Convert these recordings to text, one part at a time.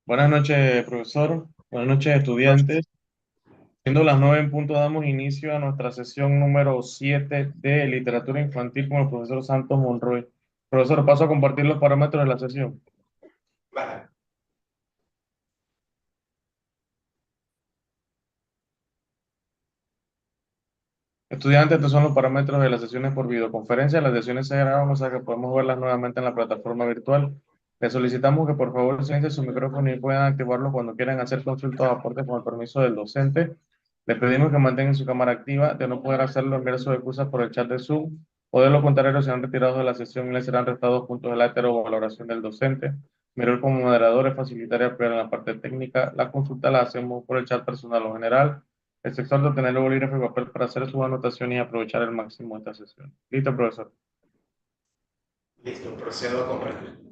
Buenas noches, profesor. Buenas noches, estudiantes. Siendo las 9 en punto, damos inicio a nuestra sesión número 7 de Literatura Infantil con el profesor Santos Monroy. Profesor, paso a compartir los parámetros de la sesión. Vale. Estudiantes, estos son los parámetros de las sesiones por videoconferencia. Las sesiones se graban, o sea que podemos verlas nuevamente en la plataforma virtual. Les solicitamos que por favor silencien su micrófono y puedan activarlo cuando quieran hacer consultas o aportes con el permiso del docente. Les pedimos que mantengan su cámara activa. De no poder hacerlo, enviar sus excusas por el chat de Zoom o de lo contrario serán retirados de la sesión y les serán restados puntos de la o valoración del docente. Mi rol como moderador es facilitar y apoyar en la parte técnica. La consulta la hacemos por el chat personal o general. Les exhorto tener el bolígrafo y papel para hacer sus anotaciones y aprovechar al máximo esta sesión. Listo, profesor. Listo, procedo a compartir.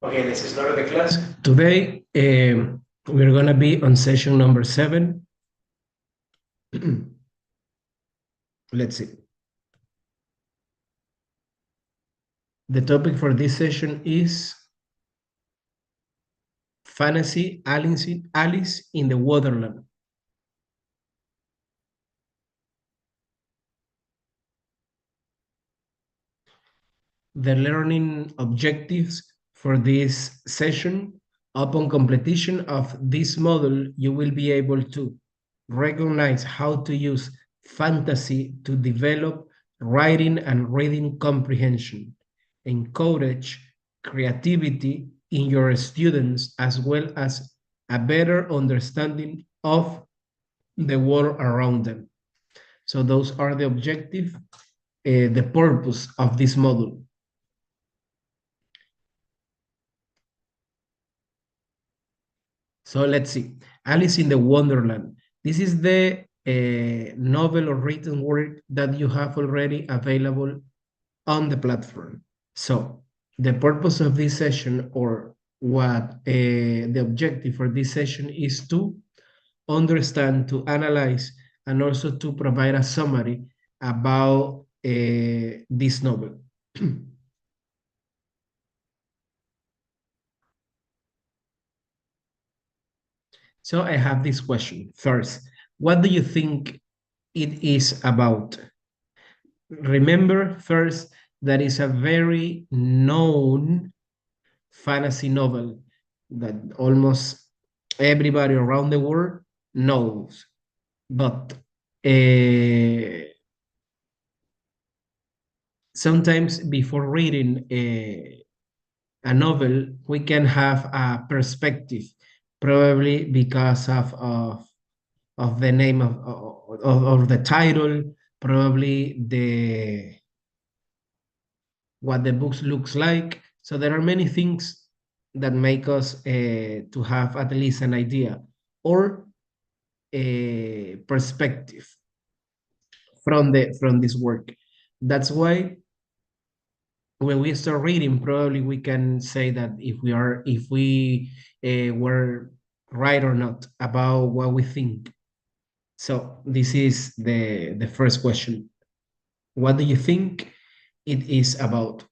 Okay, let's start the class. Today, we're going to be on session number 7. Let's see. The topic for this session is Fantasy Alice in the Wonderland. The learning objectives for this session: upon completion of this model, you will be able to recognize how to use fantasy to develop writing and reading comprehension, encourage creativity in your students, as well as a better understanding of the world around them. So those are the objective, the purpose of this module. So let's see. Alice in the Wonderland. This is the novel or written work that you have already available on the platform. So the purpose of this session, or what the objective for this session, is to understand, to analyze, and also to provide a summary about this novel. So I have this question. First, what do you think it is about? Remember first that is a very known fantasy novel that almost everybody around the world knows. But sometimes before reading a novel, we can have a perspective, probably because of the name of the title, probably what the book looks like. So there are many things that make us to have at least an idea or a perspective from this work. That's why when we start reading, probably we can say that if we were right or not about what we think. So this is the first question. What do you think it is about?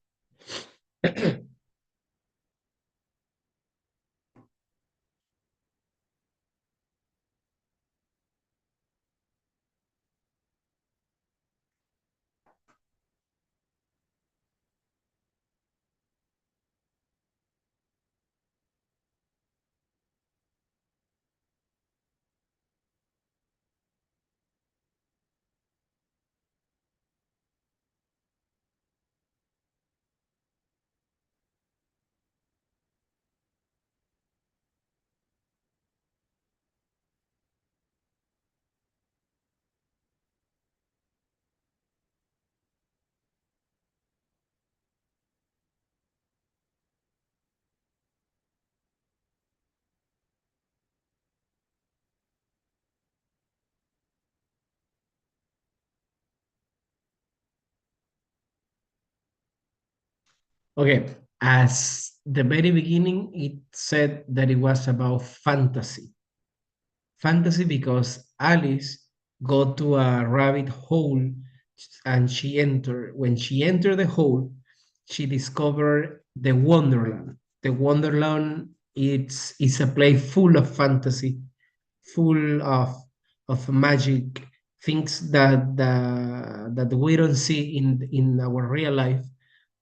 Okay, as the very beginning, it said that it was about fantasy. Fantasy because Alice got to a rabbit hole and when she entered the hole, she discovered the Wonderland. The Wonderland is a place full of fantasy, full of magic, things that we don't see in our real life.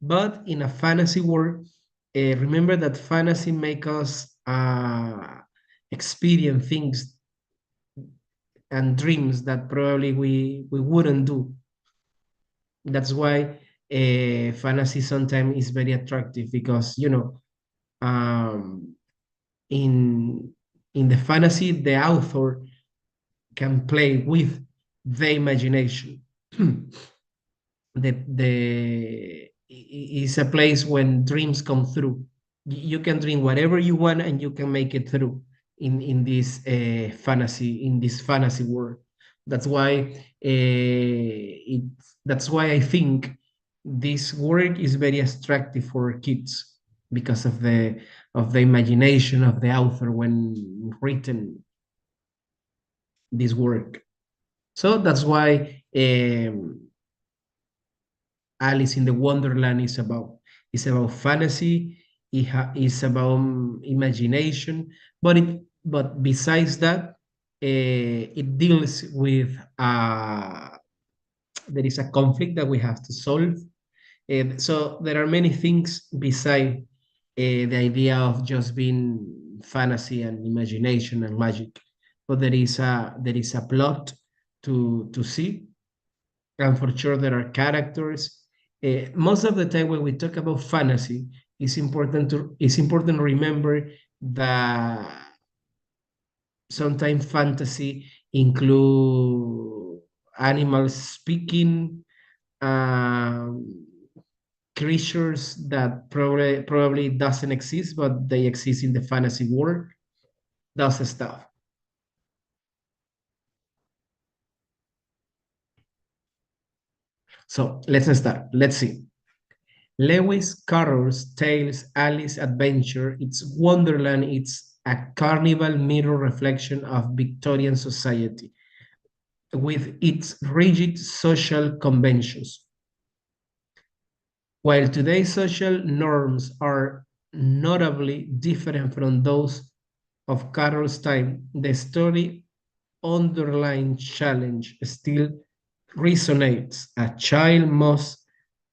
But in a fantasy world, remember that fantasy make us experience things and dreams that probably we wouldn't do. That's why fantasy sometimes is very attractive because um, in in the fantasy the author can play with the imagination. The is a place when dreams come through. You can dream whatever you want and you can make it through in this fantasy world. That's why it that's why I think this work is very attractive for kids because of the imagination of the author when written this work. So that's why Alice in the Wonderland is about fantasy. It's about imagination, but besides that, it deals with there is a conflict that we have to solve. And so there are many things beside the idea of just being fantasy and imagination and magic, but there is a plot to see, and for sure there are characters. Most of the time when we talk about fantasy, it's important to remember that sometimes fantasy include animals speaking, um, creatures that probably doesn't exist, but they exist in the fantasy world. That's stuff. So let's start. Let's see. Lewis Carroll's Tales Alice Adventure, it's Wonderland, it's a carnival mirror reflection of Victorian society with its rigid social conventions. While today's social norms are notably different from those of Carroll's time, the story underlying challenge still resonates. A child must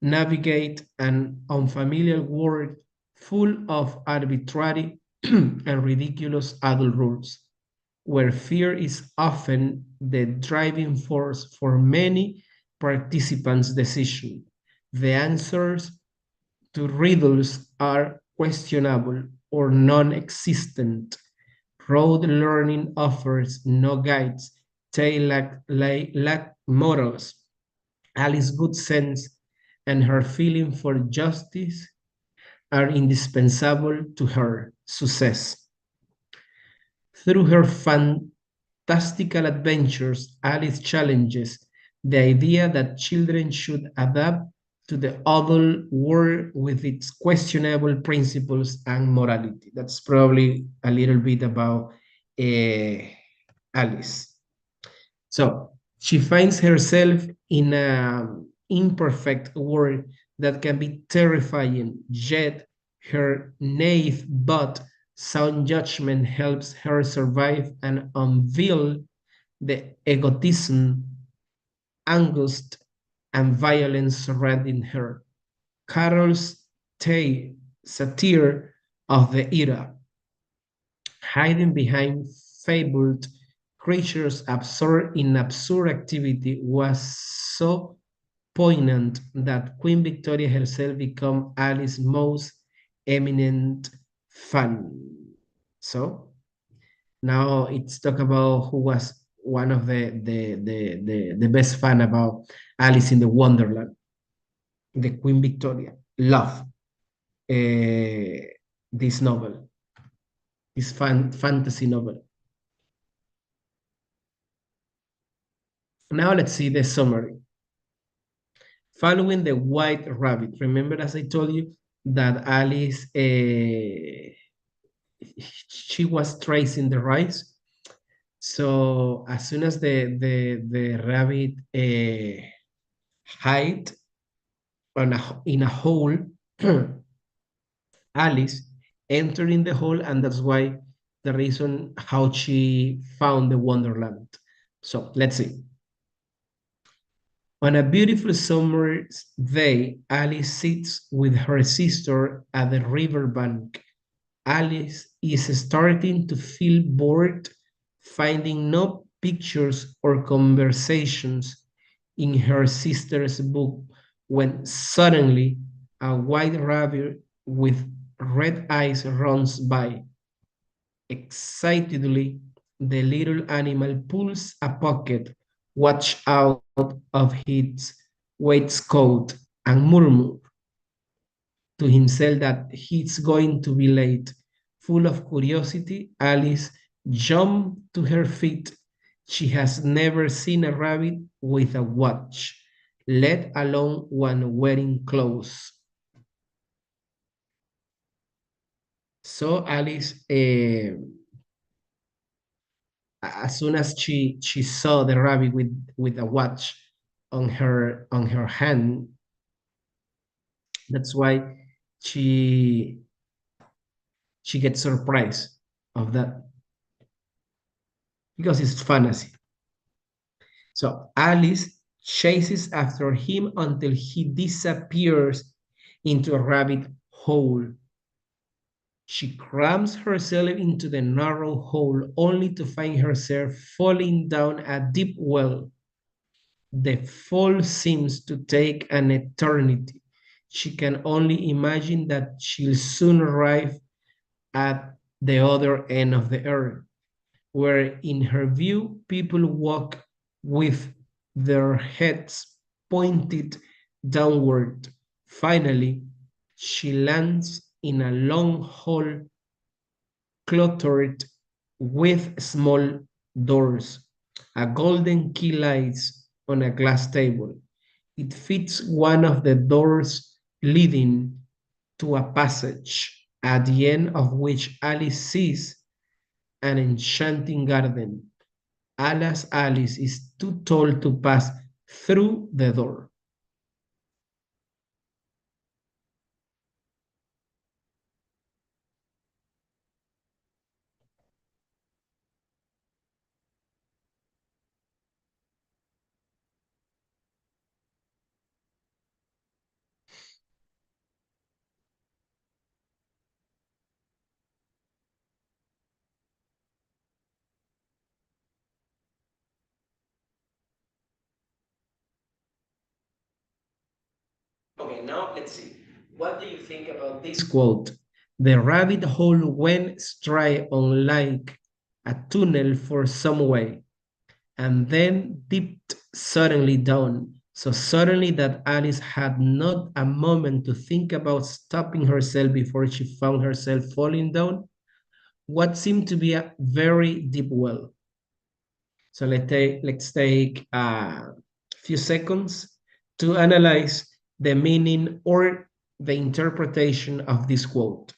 navigate an unfamiliar world full of arbitrary and ridiculous adult rules, where fear is often the driving force for many participants' decisions. The answers to riddles are questionable or non-existent. Road learning offers no guides. They lack morals. Alice's good sense and her feeling for justice are indispensable to her success. Through her fantastical adventures, Alice challenges the idea that children should adapt to the adult world with its questionable principles and morality. That's probably a little bit about Alice. So she finds herself in an imperfect world that can be terrifying, yet her naive but sound judgment helps her survive and unveil the egotism, angst, and violence surrounding her. Carol's tale, satire of the era, hiding behind fabled creatures absorbed in absurd activity, was so poignant that Queen Victoria herself became Alice's most eminent fan. So now it's talk about who was one of the best fan about Alice in the Wonderland. The Queen Victoria loved this novel, this fantasy novel. Now let's see the summary. Following the white rabbit, remember as I told you that Alice, she was tracing the rice. So as soon as the rabbit hide in a hole, Alice entered in the hole, and that's why the reason how she found the Wonderland. So let's see. On a beautiful summer's day, Alice sits with her sister at the riverbank. Alice is starting to feel bored, finding no pictures or conversations in her sister's book, when suddenly a white rabbit with red eyes runs by. Excitedly, the little animal pulls a pocket watch out of its waistcoat and murmurs to himself that he's going to be late. Full of curiosity, Alice jumped to her feet. She has never seen a rabbit with a watch, let alone one wearing clothes. So Alice, as soon as she saw the rabbit with a watch on her hand, that's why she she gets surprised of that because it's fantasy. So Alice chases after him until he disappears into a rabbit hole. She crams herself into the narrow hole only to find herself falling down a deep well. The fall seems to take an eternity. She can only imagine that she'll soon arrive at the other end of the earth, where in her view people walk with their heads pointed downward. Finally, she lands in a long hall cluttered with small doors. A golden key lies on a glass table. It fits one of the doors leading to a passage, at the end of which Alice sees an enchanting garden. Alas, Alice is too tall to pass through the door. Okay, now let's see. What do you think about this quote? The rabbit hole went straight on like a tunnel for some way, and then dipped suddenly down. So suddenly that Alice had not a moment to think about stopping herself before she found herself falling down what seemed to be a very deep well. So let's take few seconds to analyze the meaning or the interpretation of this quote.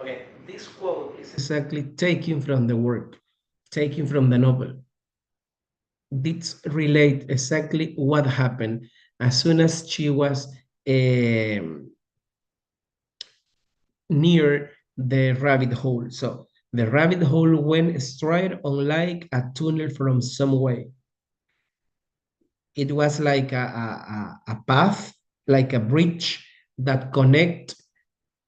Okay, this quote is exactly taken from the work, taken from the novel. This relate exactly what happened as soon as she was near the rabbit hole. So the rabbit hole went straight on like a tunnel from some way. It was like a path, like a bridge that connect,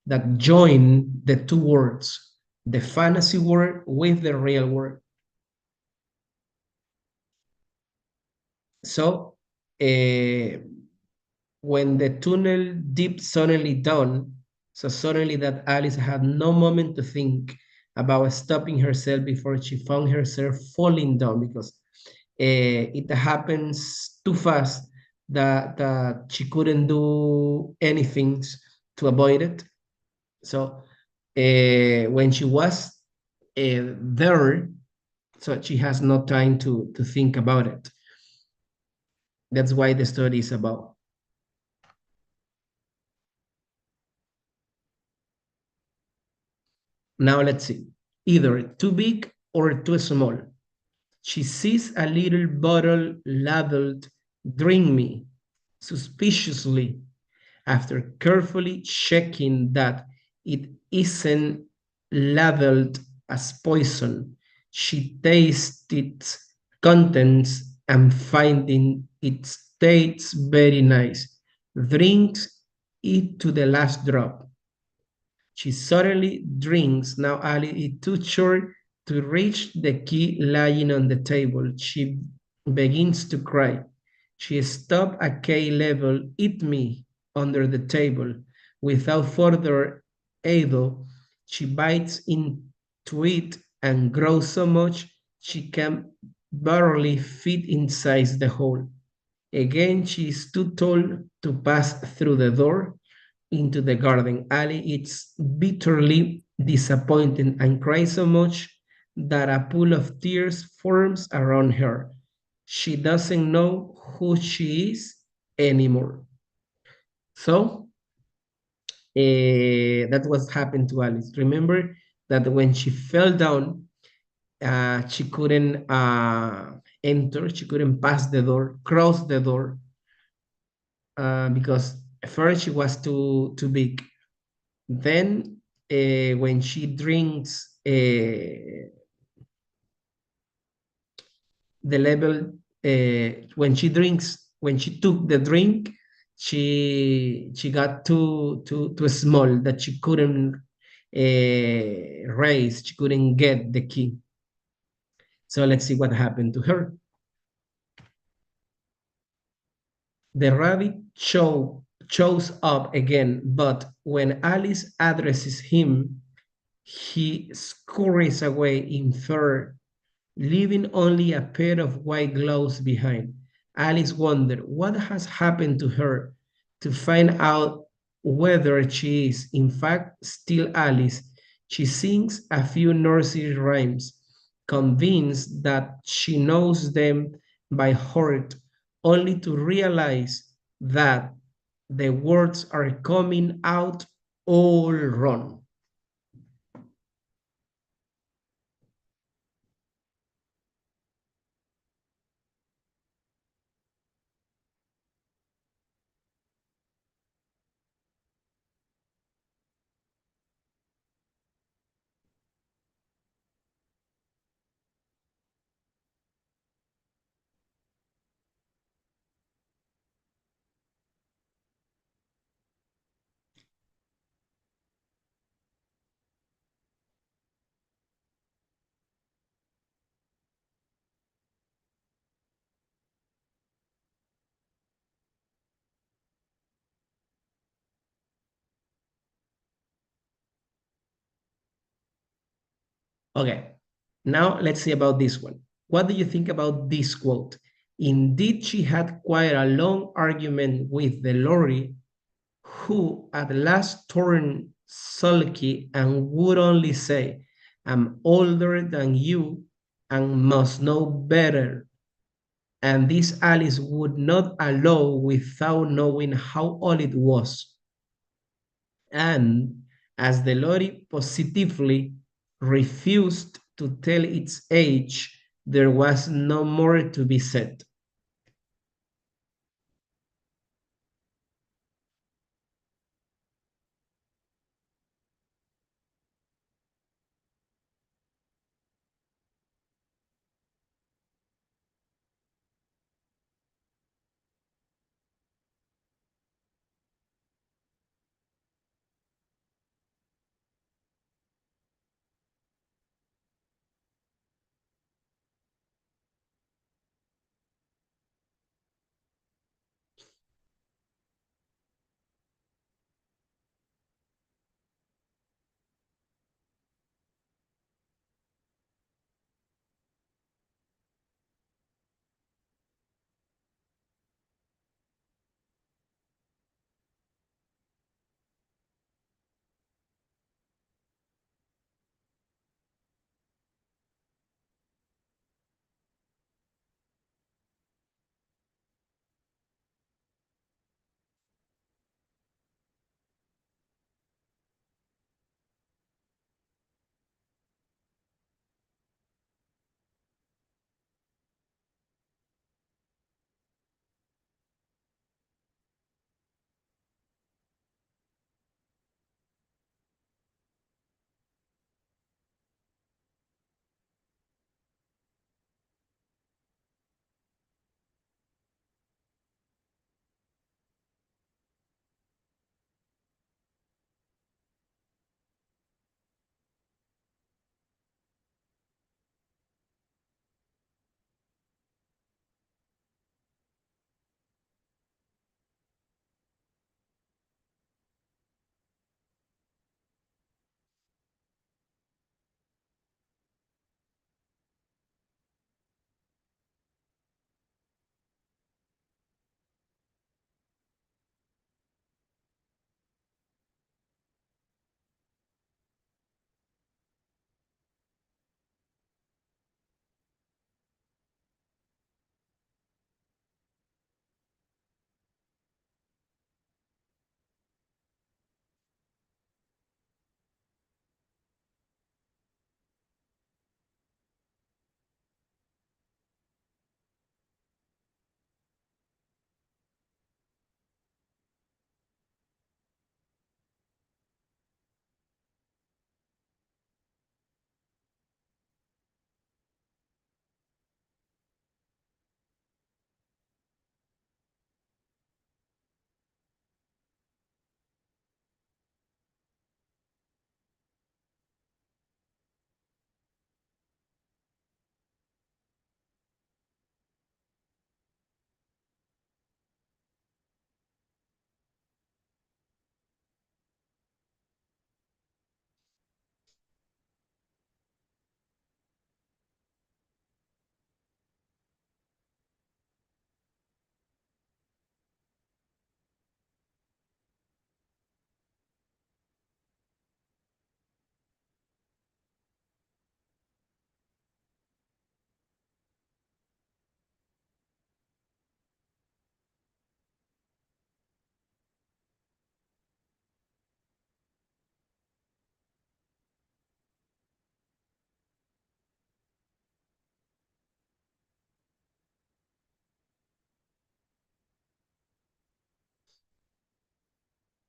that join the two worlds, the fantasy world with the real world. So when the tunnel deep suddenly down, so suddenly that Alice had no moment to think about stopping herself before she found herself falling down because it happens too fast that she couldn't do anything to avoid it. So when she was there, so she has no time to think about it. That's why the story is about. Now let's see. Either too big or too small. She sees a little bottle labeled "Drink Me" suspiciously. After carefully checking that it isn't labeled as poison, she tastes its contents and finding it tastes very nice, drinks it to the last drop. She suddenly drinks. Now Ali is too short to reach the key lying on the table. She begins to cry. She stops at K level, eat me under the table. Without further ado, she bites into it and grows so much she can barely fit inside the hole. Again, she is too tall to pass through the door into the garden. Ali is bitterly disappointed and cries so much that a pool of tears forms around her. She doesn't know who she is anymore. So that was happened to Alice. Remember that when she fell down, she couldn't enter, she couldn't pass the door, cross the door, because first she was too big. Then, when she drinks, the level, when she took the drink, she got too small that she couldn't raise, she couldn't get the key. So let's see what happened to her. The rabbit shows up again, but when Alice addresses him, he scurries away in fear, leaving only a pair of white gloves behind. Alice wondered what has happened to her. To find out whether she is, in fact, still Alice, she sings a few nursery rhymes, convinced that she knows them by heart, only to realize that the words are coming out all wrong. Okay, now let's see about this one. What do you think about this quote? Indeed, she had quite a long argument with the lorry, who at last turned sulky and would only say, I'm older than you and must know better. And this Alice would not allow without knowing how old it was. And as the lorry positively refused to tell its age, there was no more to be said.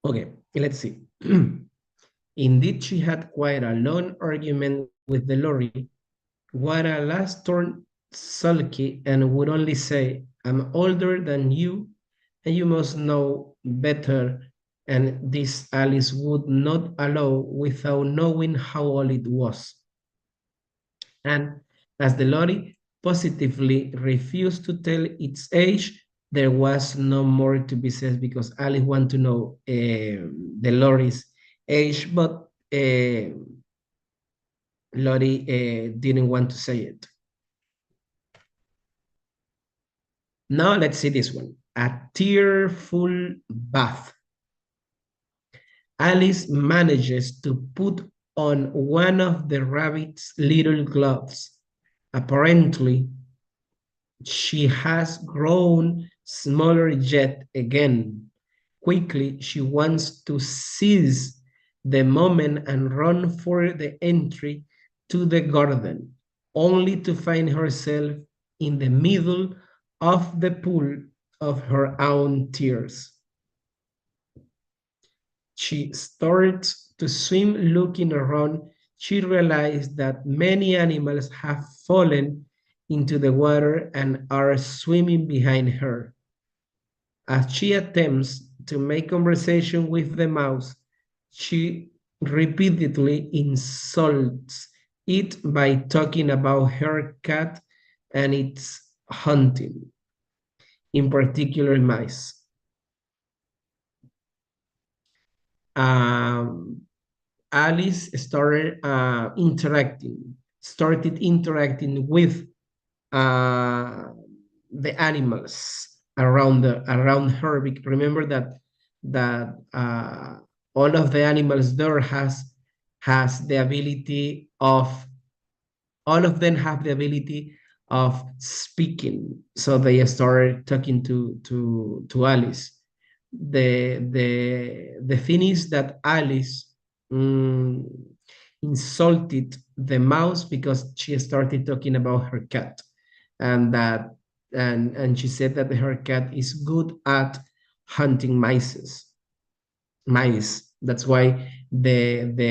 Okay, let's see. Indeed, she had quite a long argument with the lorry. What a last turned sulky and would only say, I'm older than you, and you must know better. And this Alice would not allow without knowing how old it was. And as the lorry positively refused to tell its age, there was no more to be said because Alice wanted to know the lorry's age, but Lottie didn't want to say it. Now let's see this one. A tearful bath. Alice manages to put on one of the rabbit's little gloves. Apparently, she has grown smaller yet again. Quickly, she wants to seize the moment and run for the entry to the garden, only to find herself in the middle of the pool of her own tears. She starts to swim. Looking around, she realizes that many animals have fallen into the water and are swimming behind her. As she attempts to make conversation with the mouse, she repeatedly insults it by talking about her cat and its hunting, in particular mice. Um, Alice started interacting with uh, the animals around her. Remember that all of the animals there has the ability of all of them have the ability of speaking. So they started talking to Alice. The thing is that Alice mm, insulted the mouse because she started talking about her cat, and that and she said that her cat is good at hunting mice. That's why the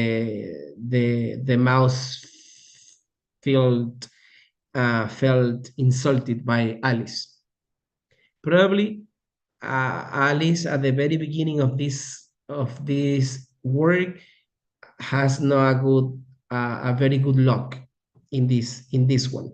mouse felt insulted by Alice. Probably Alice at the very beginning of this work has not a very good luck in this one.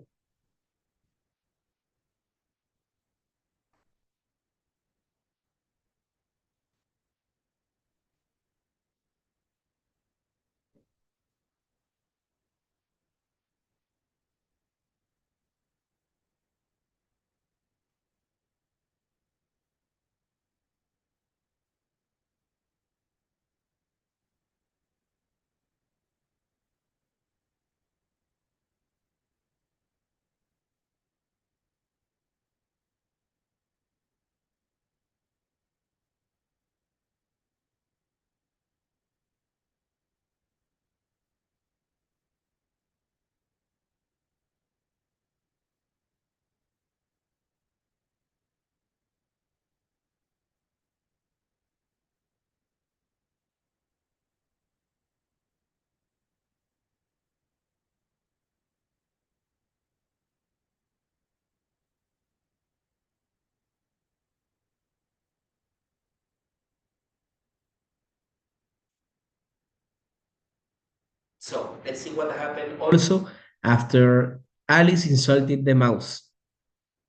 So let's see what happened also after Alice insulted the mouse.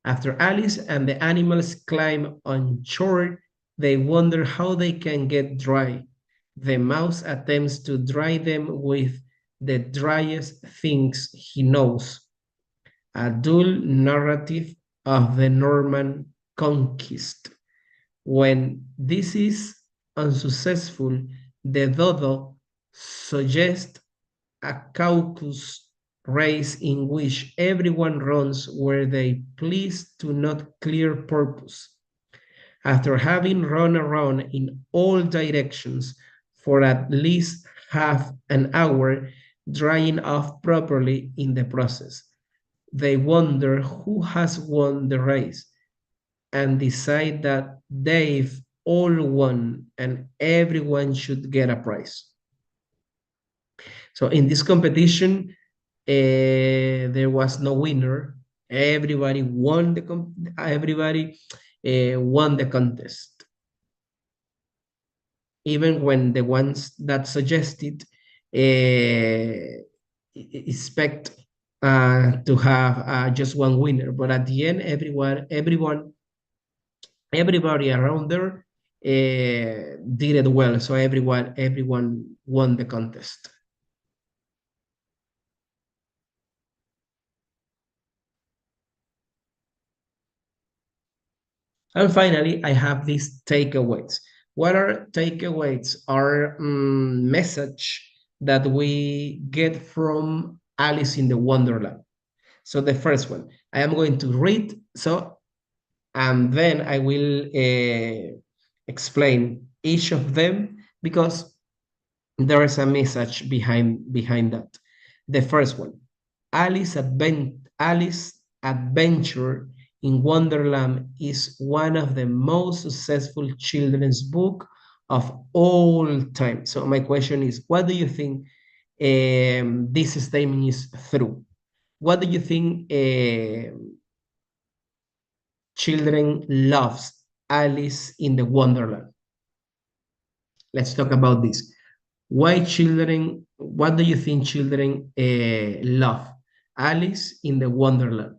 After Alice and the animals climb on shore, they wonder how they can get dry. The mouse attempts to dry them with the driest things he knows, a dull narrative of the Norman conquest. When this is unsuccessful, the dodo suggests a caucus race in which everyone runs where they please to not clear purpose. After having run around in all directions for at least half an hour, drying off properly in the process, they wonder who has won the race and decide that Dave all won and everyone should get a prize. So in this competition, there was no winner. Everybody won won the contest, even when the ones that suggested expect to have just one winner. But at the end, everybody around there did it well. So everyone won the contest. And finally, I have these takeaways. What are takeaways? Are message that we get from Alice in the Wonderland. So the first one, I am going to read. So and then I will explain each of them because there is a message behind that. The first one, Alice Adventure in Wonderland is one of the most successful children's book of all time. So my question is, what do you think this statement is true? What do you think children loves Alice in the Wonderland? Let's talk about this. What do you think children love? Alice in the Wonderland.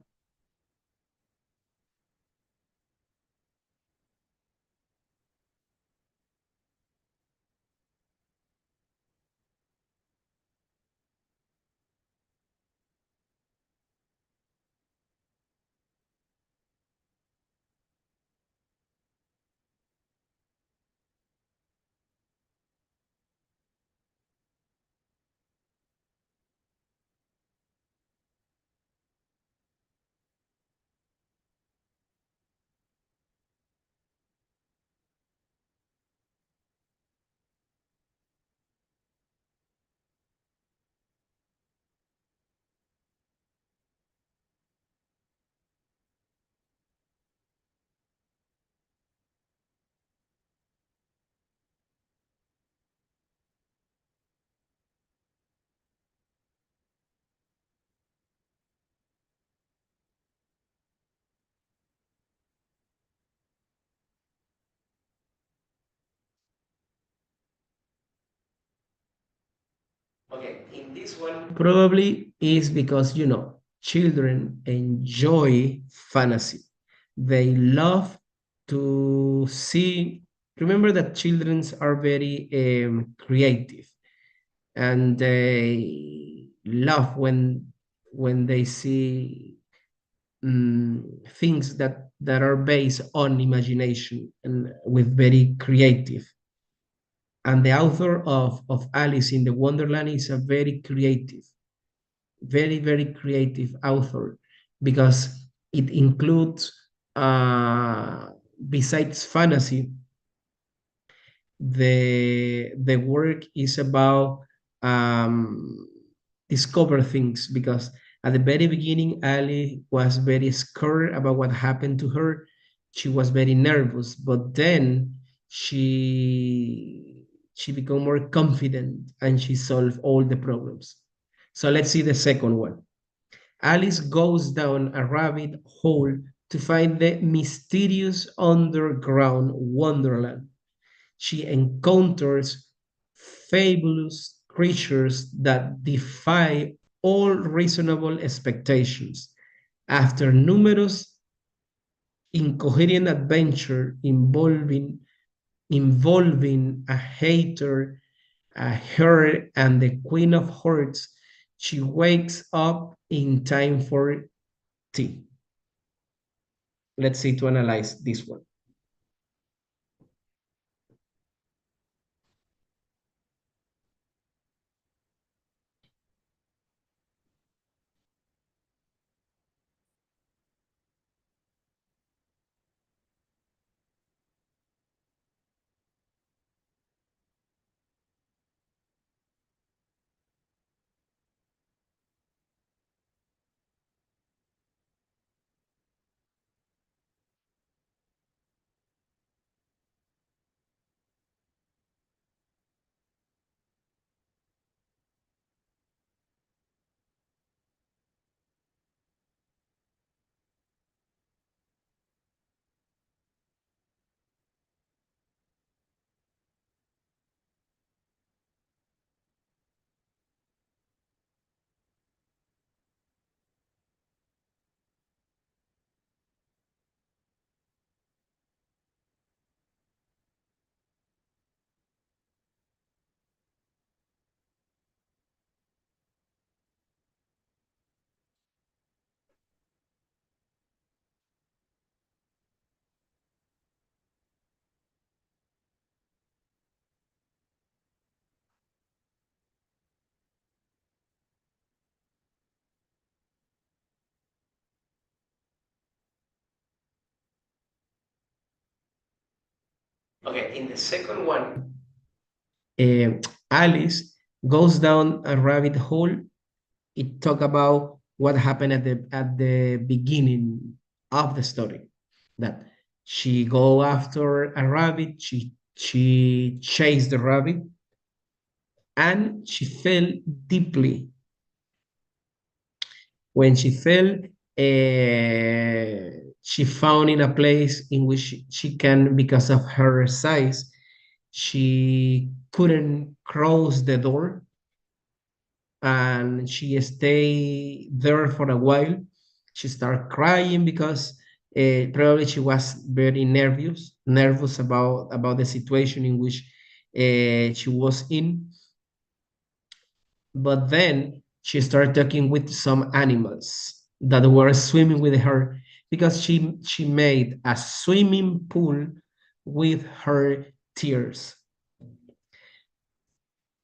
Okay, in this one, probably is because, children enjoy fantasy. They love to see. Remember that children are very creative and they love when they see things that are based on imagination and with very creative. And the author of Alice in the Wonderland is a very creative, very creative author because it includes, besides fantasy, the work is about um, discover things because at the very beginning, Ali was very scared about what happened to her. She was very nervous, but then she became more confident and she solved all the problems. So let's see the second one. Alice goes down a rabbit hole to find the mysterious underground wonderland. She encounters fabulous creatures that defy all reasonable expectations. After numerous incoherent adventures involving a hater, a her, and the Queen of Hearts, she wakes up in time for tea. Let's see to analyze this one. Okay, in the second one, uh, Alice goes down a rabbit hole. It talk about what happened at the beginning of the story. That she go after a rabbit, she chased the rabbit, and she fell deeply. When she fell, she found in a place in which she can, because of her size, she couldn't cross the door, and she stayed there for a while. She started crying because probably she was very nervous about the situation in which she was in. But then she started talking with some animals that were swimming with her, because she made a swimming pool with her tears.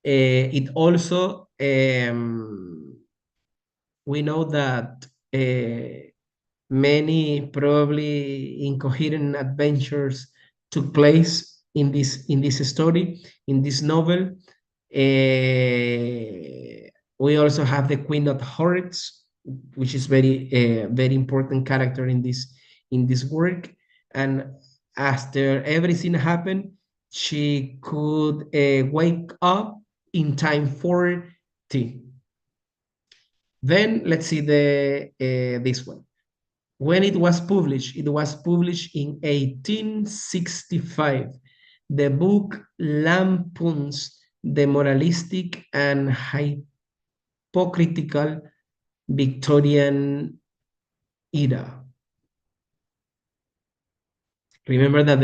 It also we know that many probably incoherent adventures took place in this story, in this novel. We also have the Queen of Hearts, which is very important character in this work. And after everything happened, she could wake up in time for tea. Then let's see the this one. When it was published in 1865. The book lampoons the moralistic and hypocritical Victorian era. Remember that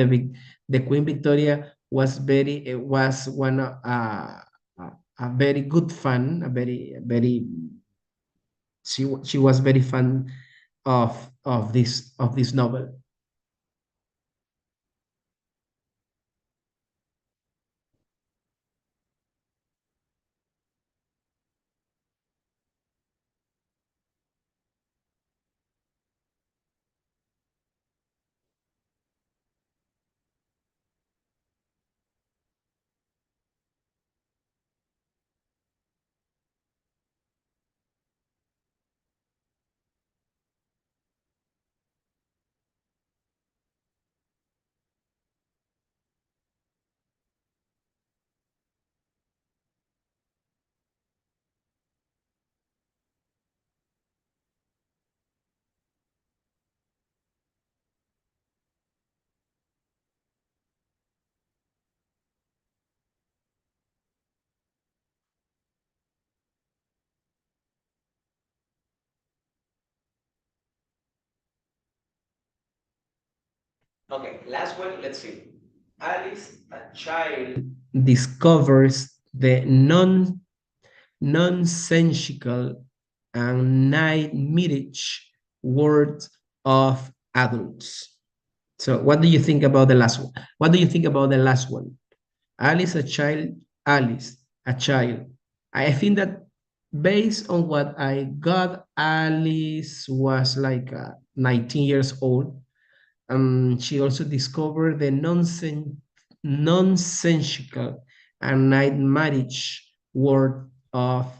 the Queen Victoria was one a very good fan, she was very fan of this novel. Okay, last one, let's see. Alice, a child, discovers the nonsensical and nightmarish words of adults. So, what do you think about the last one? What do you think about the last one? Alice, a child, Alice, a child. I think that based on what I got, Alice was like 19 years old. She also discovered the nonsensical and nightmarish world of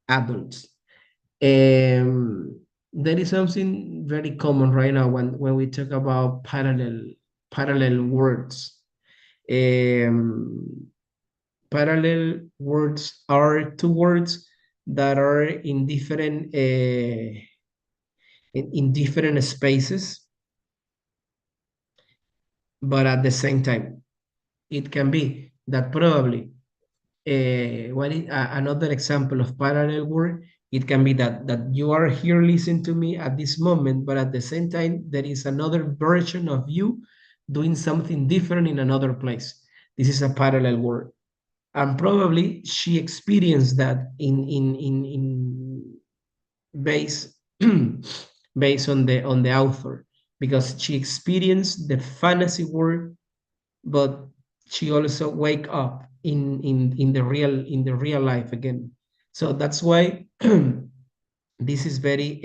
adults. There is something very common right now when we talk about parallel words. Um, Parallel words are two words that are in different spaces, but at the same time. It can be that probably another example of parallel word, it can be that you are here listening to me at this moment, but at the same time there is another version of you doing something different in another place. This is a parallel word, and probably she experienced that in base based on the author, because she experienced the fantasy world, but she also wake up in the real life again. So that's why this is very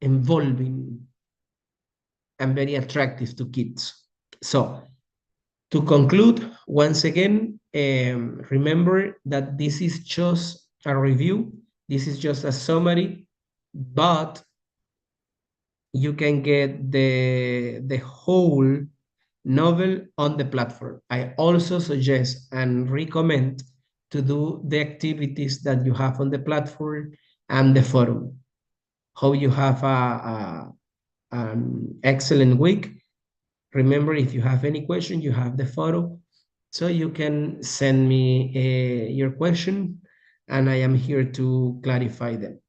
involving. and very attractive to kids. So, to conclude, once again, remember that this is just a review, this is just a summary, but you can get the whole novel on the platform. I also suggest and recommend to do the activities that you have on the platform and the forum. Hope you have an excellent week. Remember, if you have any question, you have the photo, so you can send me your question, and I am here to clarify them.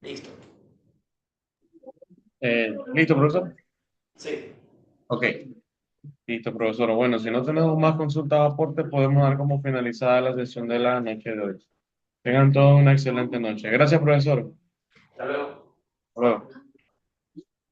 Listo. ¿Listo, profesor? Sí. Ok, listo, profesor. Bueno, si no tenemos más consultas o aportes, podemos dar como finalizada la sesión de la noche de hoy. Tengan todos una excelente noche. Gracias, profesor. Hasta luego.